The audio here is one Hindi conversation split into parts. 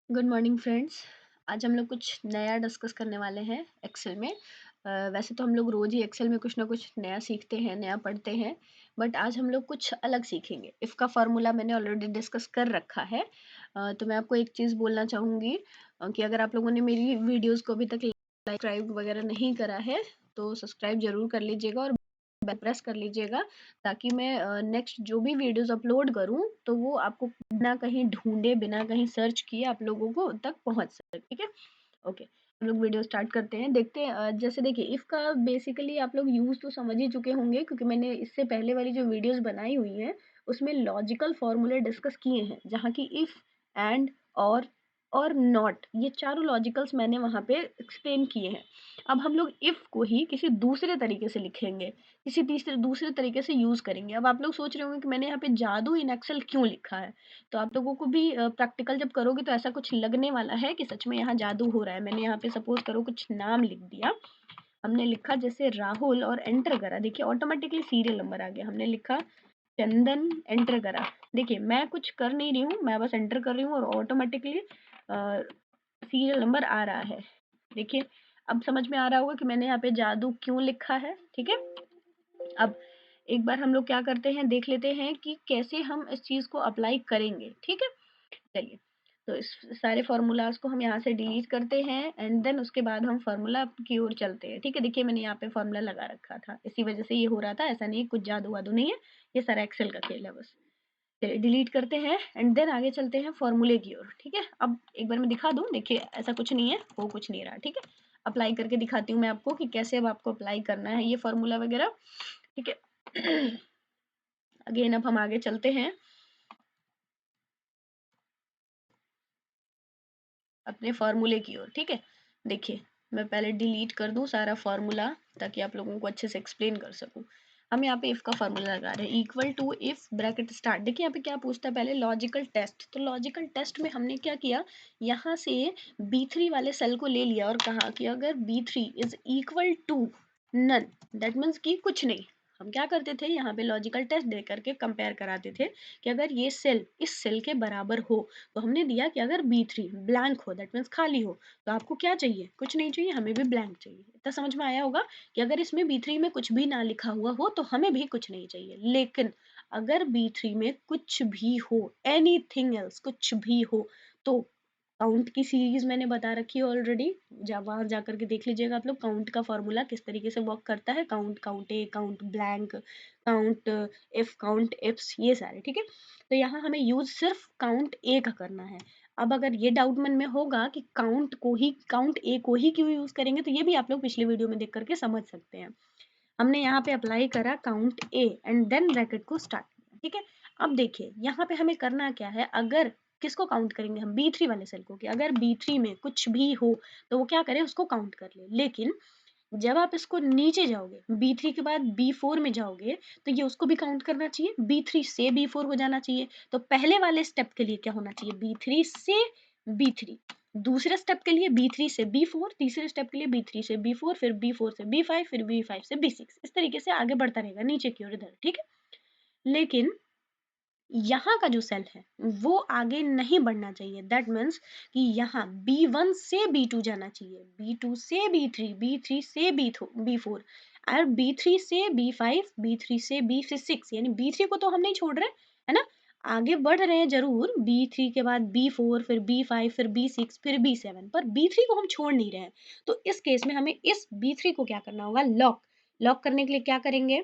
Good morning friends. आज हम लोग कुछ नया डिस्कस करने वाले हैं एक्सेल में। वैसे तो हम लोग रोज ही एक्सेल में कुछ ना कुछ नया सीखते हैं, नया पढ़ते हैं, बट आज हम लोग कुछ अलग सीखेंगे। इफ़ का फॉर्मूला मैंने ऑलरेडी डिस्कस कर रखा है। तो मैं आपको एक चीज़ बोलना चाहूँगी कि अगर आप लोगों ने मेरी वीडियोस को अभी तक सब्सक्राइब वगैरह नहीं करा है तो सब्सक्राइब ज़रूर कर लीजिएगा और बेल प्रेस कर लीजिएगा, ताकि मैं नेक्स्ट जो भी वीडियोस अपलोड करूँ तो वो आपको बिना कहीं ढूंढे, बिना कहीं सर्च किए आप लोगों को तक पहुंच सके। ठीक है, ओके। हम लोग वीडियो स्टार्ट करते हैं। देखते हैं, जैसे देखिए इफ़ का बेसिकली आप लोग यूज़ तो समझ ही चुके होंगे, क्योंकि मैंने इससे पहले वाली जो वीडियोस बनाई हुई हैं उसमें लॉजिकल फॉर्मूले डिस्कस किए हैं, जहाँ की इफ़, एंड, और नॉट, ये चारों लॉजिकल्स मैंने वहाँ पे एक्सप्लेन किए हैं। अब हम लोग इफ़ को ही किसी दूसरे तरीके से लिखेंगे, किसी तीसरे दूसरे तरीके से यूज़ करेंगे। अब आप लोग सोच रहे होंगे कि मैंने यहाँ पे जादू इन एक्सेल क्यों लिखा है। तो आप लोगों को भी प्रैक्टिकल जब करोगे तो ऐसा कुछ लगने वाला है कि सच में यहाँ जादू हो रहा है। मैंने यहाँ पे सपोज करो कुछ नाम लिख दिया, हमने लिखा जैसे राहुल और एंटर करा, देखिए ऑटोमेटिकली सीरियल नंबर आ गया। हमने लिखा चंदन, एंटर करा, देखिए मैं कुछ कर नहीं रही हूँ, मैं बस एंटर कर रही हूँ और ऑटोमेटिकली सीरियल नंबर आ रहा है। देखिए अब समझ में आ रहा होगा कि मैंने यहाँ पे जादू क्यों लिखा है। ठीक है, अब एक बार हम लोग क्या करते हैं, देख लेते हैं कि कैसे हम इस चीज़ को अप्लाई करेंगे। ठीक है, चलिए। तो इस सारे फार्मूलाज को हम यहाँ से डिलीट करते हैं एंड देन उसके बाद हम फार्मूला की ओर चलते हैं। ठीक है, देखिए मैंने यहाँ पे फार्मूला लगा रखा था, इसी वजह से ये हो रहा था, ऐसा नहीं कुछ जादू वादू नहीं है, ये सारा एक्सेल का खेल है बस। चलिए डिलीट करते हैं एंड देन आगे चलते हैं फॉर्मूले की ओर। ठीक है, अब एक बार मैं दिखा दूँ, देखिए ऐसा कुछ नहीं है, हो कुछ नहीं रहा। ठीक है, अप्लाई करके दिखाती हूँ मैं आपको कि कैसे अब आपको अप्लाई करना है ये फार्मूला वगैरह। ठीक है, अगेन अब हम आगे चलते हैं अपने फार्मूले की ओर। ठीक है, देखिए मैं पहले डिलीट कर दूं सारा फार्मूला, ताकि आप लोगों को अच्छे से एक्सप्लेन कर सकूं। हम यहाँ पे इफ का फार्मूला लगा रहे हैं, equal to if bracket start. देखिए यहाँ पे क्या पूछता है, पहले लॉजिकल टेस्ट। तो लॉजिकल टेस्ट में हमने क्या किया, यहाँ से B3 वाले सेल को ले लिया और कहा कि अगर B3 is equal to none, that means कि कुछ नहीं। हम क्या करते थे, यहाँ पे लॉजिकल टेस्ट दे करके कंपेयर कराते थे कि अगर ये सेल इस सेल के बराबर हो, तो हमने दिया कि अगर B3 ब्लैंक हो, दैट मीन्स खाली हो, तो आपको क्या चाहिए, कुछ नहीं चाहिए, हमें भी ब्लैंक चाहिए। इतना समझ में आया होगा कि अगर इसमें B3 में कुछ भी ना लिखा हुआ हो तो हमें भी कुछ नहीं चाहिए। लेकिन अगर B3 में कुछ भी हो, एनीथिंग एल्स, कुछ भी हो, तो काउंट की सीरीज मैंने बता रखी है ऑलरेडी, वहां जा करके देख लीजिएगा आप लोग काउंट का फॉर्मूला किस तरीके से वर्क करता है। Count, count A, count blank, count if, count ifs, ये सारे। ठीक है, तो यहाँ हमें यूज सिर्फ काउंट ए का करना है। अब अगर ये डाउट मन में होगा कि काउंट ए को ही क्यों यूज करेंगे, तो ये भी आप लोग पिछले वीडियो में देख करके समझ सकते हैं। हमने यहाँ पे अप्लाई करा count a and then bracket को स्टार्ट किया। ठीक है, अब देखिए यहाँ पे हमें करना क्या है, अगर किसको काउंट करेंगे हम, B3 वाले सेल को, कि अगर B3 में कुछ भी हो तो वो क्या करे, उसको काउंट कर ले। लेकिन जब आप इसको नीचे जाओगे, B3 के बाद B4 में जाओगे, तो ये उसको भी काउंट करना चाहिए, B3 से B4 हो जाना चाहिए। तो पहले वाले स्टेप के लिए क्या होना चाहिए, B3 से B3, दूसरे स्टेप के लिए B3 से B4, तीसरे स्टेप के लिए B3 से B4, फिर B4 से B5, फिर B5 से B6, इस तरीके से आगे बढ़ता रहेगा नीचे की ओर इधर। ठीक है, लेकिन यहाँ का जो सेल है वो आगे नहीं बढ़ना चाहिए। दैट मीन्स कि यहाँ B1 से B2 जाना चाहिए, B2 से B3, B3 से B4, और B3 से B5, B3 से B6, यानी B3 को तो हम नहीं छोड़ रहे, है ना, आगे बढ़ रहे हैं जरूर। B3 के बाद B4, फिर B5, फिर B6, फिर B7, पर B3 को हम छोड़ नहीं रहे हैं। तो इस केस में हमें इस B3 को क्या करना होगा, लॉक। लॉक करने के लिए क्या करेंगे,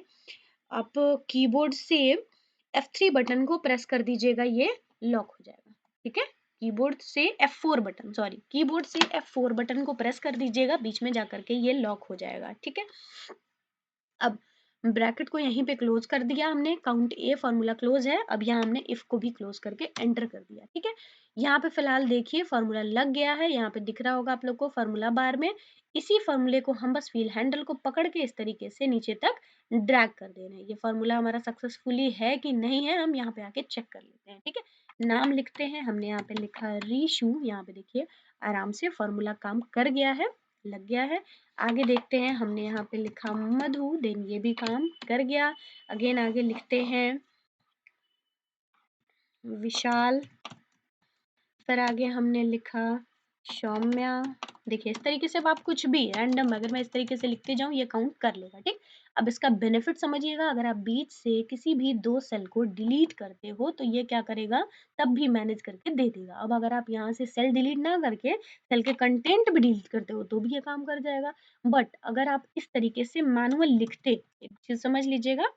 आप कीबोर्ड से F3 बटन को प्रेस कर दीजिएगा, ये लॉक हो जाएगा। ठीक है, कीबोर्ड से F4 बटन को प्रेस कर दीजिएगा बीच में जाकर के, ये लॉक हो जाएगा। ठीक है, अब ब्रैकेट को यहीं पे क्लोज कर दिया हमने, काउंट ए फॉर्मूला क्लोज है। अब यहाँ हमने इफ को भी क्लोज करके एंटर कर दिया। ठीक है, यहाँ पे फिलहाल देखिए फॉर्मूला लग गया है, यहाँ पे दिख रहा होगा आप लोग को फॉर्मूला बार में। इसी फॉर्मूले को हम बस व्हील हैंडल को पकड़ के इस तरीके से नीचे तक ड्रैग कर दे रहे हैं। ये फॉर्मूला हमारा सक्सेसफुली है कि नहीं है, हम यहाँ पे आके चेक कर लेते हैं। ठीक है, नाम लिखते हैं, हमने यहाँ पे लिखा रीशू, यहाँ पे देखिए आराम से फॉर्मूला काम कर गया है, लग गया है। आगे देखते हैं, हमने यहाँ पे लिखा मधु, देन ये भी काम कर गया। अगेन आगे लिखते हैं विशाल, फिर आगे हमने लिखा सौम्या। देखिए इस तरीके से अब आप कुछ भी रैंडम अगर मैं इस तरीके से लिखते जाऊँ ये काउंट कर लेगा, ठीक। अब इसका बेनिफिट समझिएगा, अगर आप बीच से किसी भी 2 सेल को डिलीट करते हो तो ये क्या करेगा, तब भी मैनेज करके दे देगा। अब अगर आप यहाँ से सेल डिलीट ना करके सेल के कंटेंट भी डिलीट करते हो तो भी ये काम कर जाएगा। बट अगर आप इस तरीके से मैनुअल लिखते, एक चीज़ समझ लीजिएगा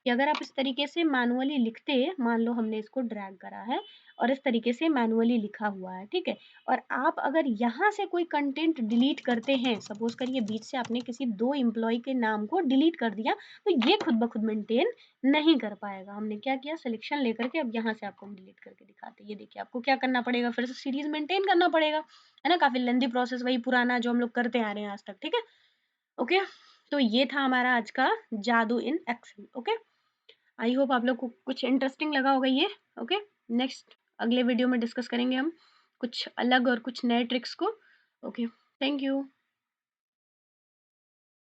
कि अगर आप इस तरीके से मैनुअली लिखते, मान लो हमने इसको ड्रैग करा है और इस तरीके से मैनुअली लिखा हुआ है, ठीक है। और आप अगर यहाँ से कोई कंटेंट डिलीट करते हैं, सपोज करिए बीच से आपने किसी 2 एम्प्लॉय के नाम को डिलीट कर दिया, तो ये खुद ब खुद मेंटेन नहीं कर पाएगा। हमने क्या किया, सिलेक्शन लेकर के अब यहाँ से आपको हम डिलीट करके दिखाते हैं। ये देखिए आपको क्या करना पड़ेगा, फिर से सीरीज मेंटेन करना पड़ेगा, है ना। काफी लेंथी प्रोसेस, वही पुराना जो हम लोग करते आ रहे हैं आज तक, ठीक है। ओके, तो ये था हमारा आज का जादू in Excel. Okay, I hope आप लोग को कुछ इंटरेस्टिंग लगा होगा ये। ओके, नेक्स्ट अगले वीडियो में डिस्कस करेंगे हम कुछ अलग और कुछ नए ट्रिक्स को। Okay, thank you.